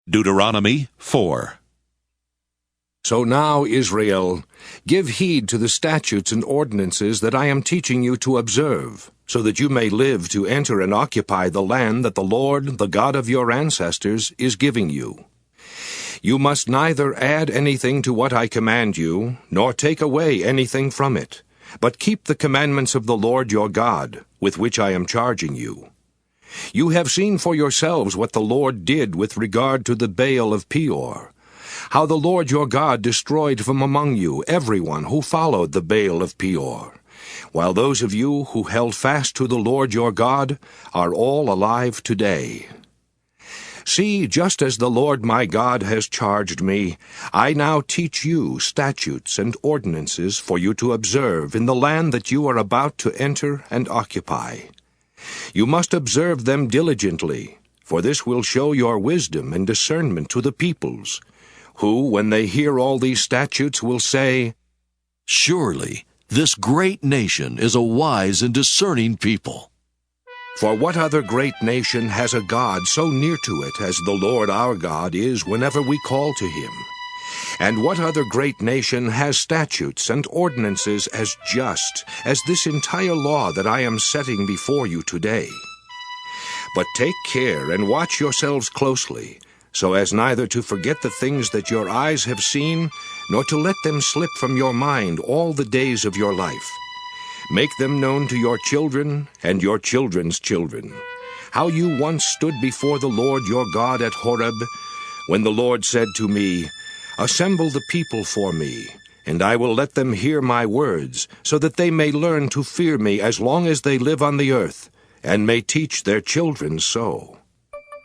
Deuteronomy 4. So now, Israel, give heed to the statutes and ordinances that I am teaching you to observe, so that you may live to enter and occupy the land that the Lord, the God of your ancestors, is giving you. You must neither add anything to what I command you, nor take away anything from it, but keep the commandments of the Lord your God, with which I am charging you. You have seen for yourselves what the Lord did with regard to the Baal of Peor, how the Lord your God destroyed from among you everyone who followed the Baal of Peor, while those of you who held fast to the Lord your God are all alive today. See, just as the Lord my God has charged me, I now teach you statutes and ordinances for you to observe in the land that you are about to enter and occupy. You must observe them diligently, for this will show your wisdom and discernment to the peoples, who, when they hear all these statutes, will say, "Surely this great nation is a wise and discerning people." For what other great nation has a God so near to it as the Lord our God is whenever we call to him? And what other great nation has statutes and ordinances as just as this entire law that I am setting before you today? But take care and watch yourselves closely, so as neither to forget the things that your eyes have seen, nor to let them slip from your mind all the days of your life. Make them known to your children and your children's children, how you once stood before the Lord your God at Horeb, when the Lord said to me, "Assemble the people for me, and I will let them hear my words, so that they may learn to fear me as long as they live on the earth, and may teach their children so."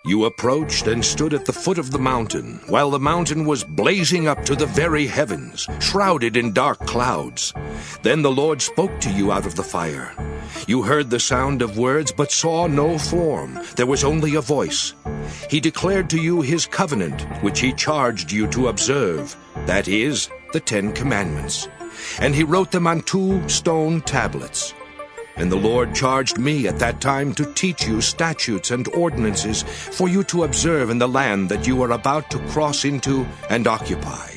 You approached and stood at the foot of the mountain, while the mountain was blazing up to the very heavens, shrouded in dark clouds. Then the Lord spoke to you out of the fire. You heard the sound of words, but saw no form. There was only a voice. He declared to you his covenant, which he charged you to observe, that is, the 10 Commandments. And he wrote them on 2 stone tablets. And the Lord charged me at that time to teach you statutes and ordinances for you to observe in the land that you are about to cross into and occupy.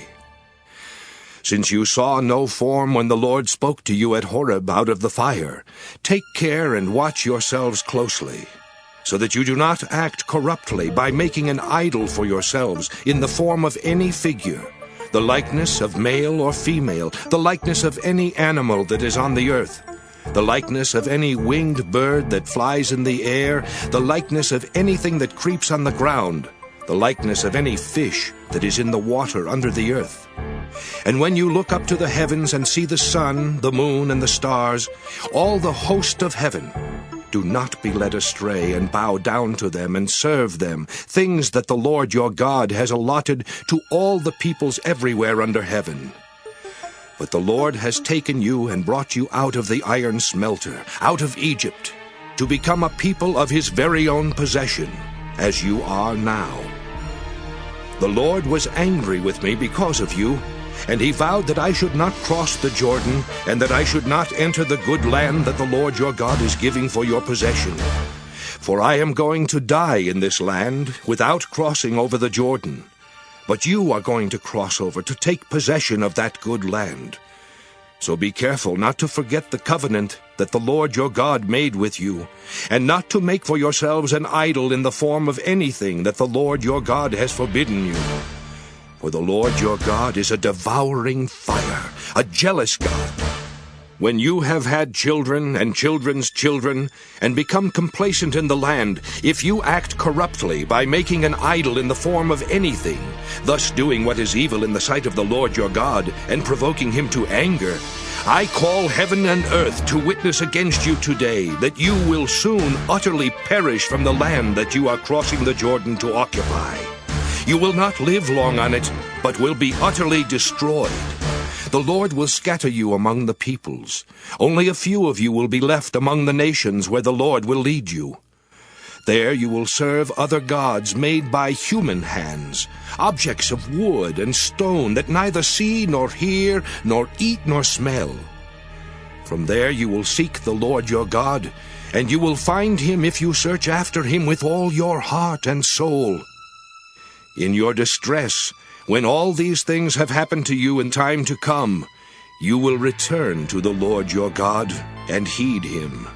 Since you saw no form when the Lord spoke to you at Horeb out of the fire, take care and watch yourselves closely, so that you do not act corruptly by making an idol for yourselves in the form of any figure, the likeness of male or female, the likeness of any animal that is on the earth, the likeness of any winged bird that flies in the air, the likeness of anything that creeps on the ground, the likeness of any fish that is in the water under the earth. And when you look up to the heavens and see the sun, the moon, and the stars, all the host of heaven, do not be led astray and bow down to them and serve them, things that the Lord your God has allotted to all the peoples everywhere under heaven. But the Lord has taken you and brought you out of the iron smelter, out of Egypt, to become a people of his very own possession, as you are now. The Lord was angry with me because of you, and he vowed that I should not cross the Jordan, and that I should not enter the good land that the Lord your God is giving for your possession. For I am going to die in this land without crossing over the Jordan. But you are going to cross over to take possession of that good land. So be careful not to forget the covenant that the Lord your God made with you, and not to make for yourselves an idol in the form of anything that the Lord your God has forbidden you. For the Lord your God is a devouring fire, a jealous God. When you have had children and children's children, and become complacent in the land, if you act corruptly by making an idol in the form of anything, thus doing what is evil in the sight of the Lord your God, and provoking him to anger, I call heaven and earth to witness against you today that you will soon utterly perish from the land that you are crossing the Jordan to occupy. You will not live long on it, but will be utterly destroyed. The Lord will scatter you among the peoples. Only a few of you will be left among the nations where the Lord will lead you. There you will serve other gods made by human hands, objects of wood and stone that neither see nor hear nor eat nor smell. From there you will seek the Lord your God, and you will find him if you search after him with all your heart and soul. In your distress, when all these things have happened to you in time to come, you will return to the Lord your God and heed him.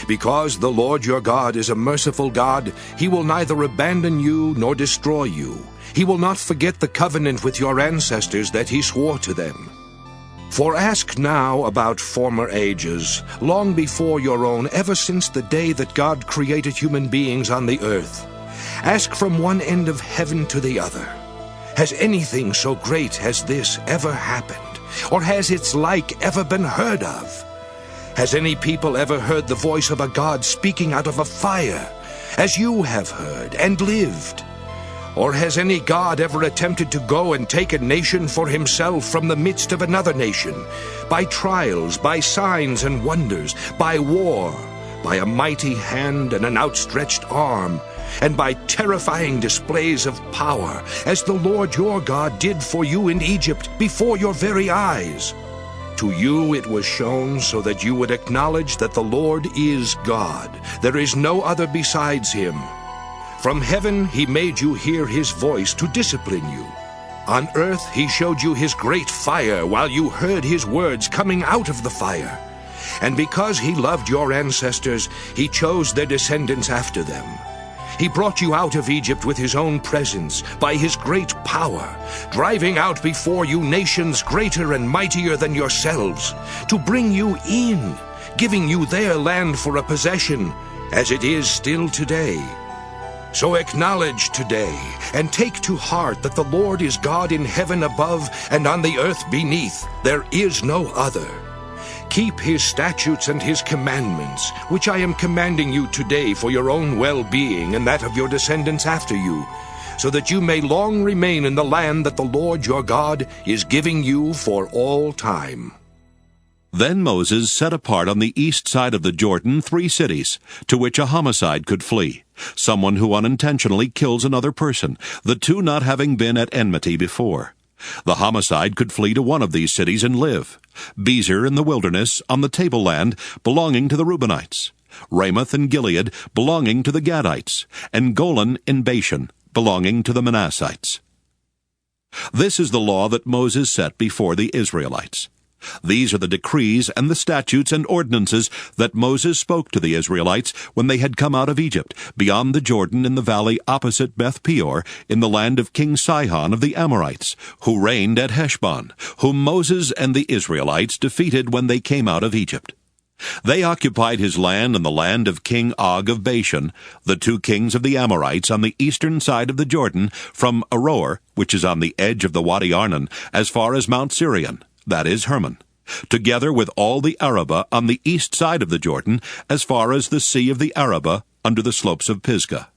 Because the Lord your God is a merciful God, he will neither abandon you nor destroy you. He will not forget the covenant with your ancestors that he swore to them. For ask now about former ages, long before your own, ever since the day that God created human beings on the earth. Ask from one end of heaven to the other. Has anything so great as this ever happened? Or has its like ever been heard of? Has any people ever heard the voice of a God speaking out of a fire, as you have heard and lived? Or has any God ever attempted to go and take a nation for himself from the midst of another nation, by trials, by signs and wonders, by war, by a mighty hand and an outstretched arm, and by terrifying displays of power, as the Lord your God did for you in Egypt before your very eyes? To you it was shown so that you would acknowledge that the Lord is God. There is no other besides him. From heaven he made you hear his voice to discipline you. On earth he showed you his great fire while you heard his words coming out of the fire. And because he loved your ancestors, he chose their descendants after them. He brought you out of Egypt with his own presence, by his great power, driving out before you nations greater and mightier than yourselves, to bring you in, giving you their land for a possession, as it is still today. So acknowledge today, and take to heart that the Lord is God in heaven above and on the earth beneath. There is no other. Keep his statutes and his commandments, which I am commanding you today for your own well-being and that of your descendants after you, so that you may long remain in the land that the Lord your God is giving you for all time. Then Moses set apart on the east side of the Jordan 3 cities, to which a homicide could flee, someone who unintentionally kills another person, the two not having been at enmity before. The homicide could flee to one of these cities and live: Bezer in the wilderness, on the tableland, belonging to the Reubenites; Ramoth in Gilead, belonging to the Gadites; and Golan in Bashan, belonging to the Manassites. This is the law that Moses set before the Israelites. These are the decrees and the statutes and ordinances that Moses spoke to the Israelites when they had come out of Egypt, beyond the Jordan in the valley opposite Beth Peor, in the land of King Sihon of the Amorites, who reigned at Heshbon, whom Moses and the Israelites defeated when they came out of Egypt. They occupied his land and the land of King Og of Bashan, the 2 kings of the Amorites on the eastern side of the Jordan, from Aroer, which is on the edge of the Wadi Arnon, as far as Mount Sirion, that is Hermon, together with all the Arabah on the east side of the Jordan, as far as the sea of the Arabah under the slopes of Pisgah.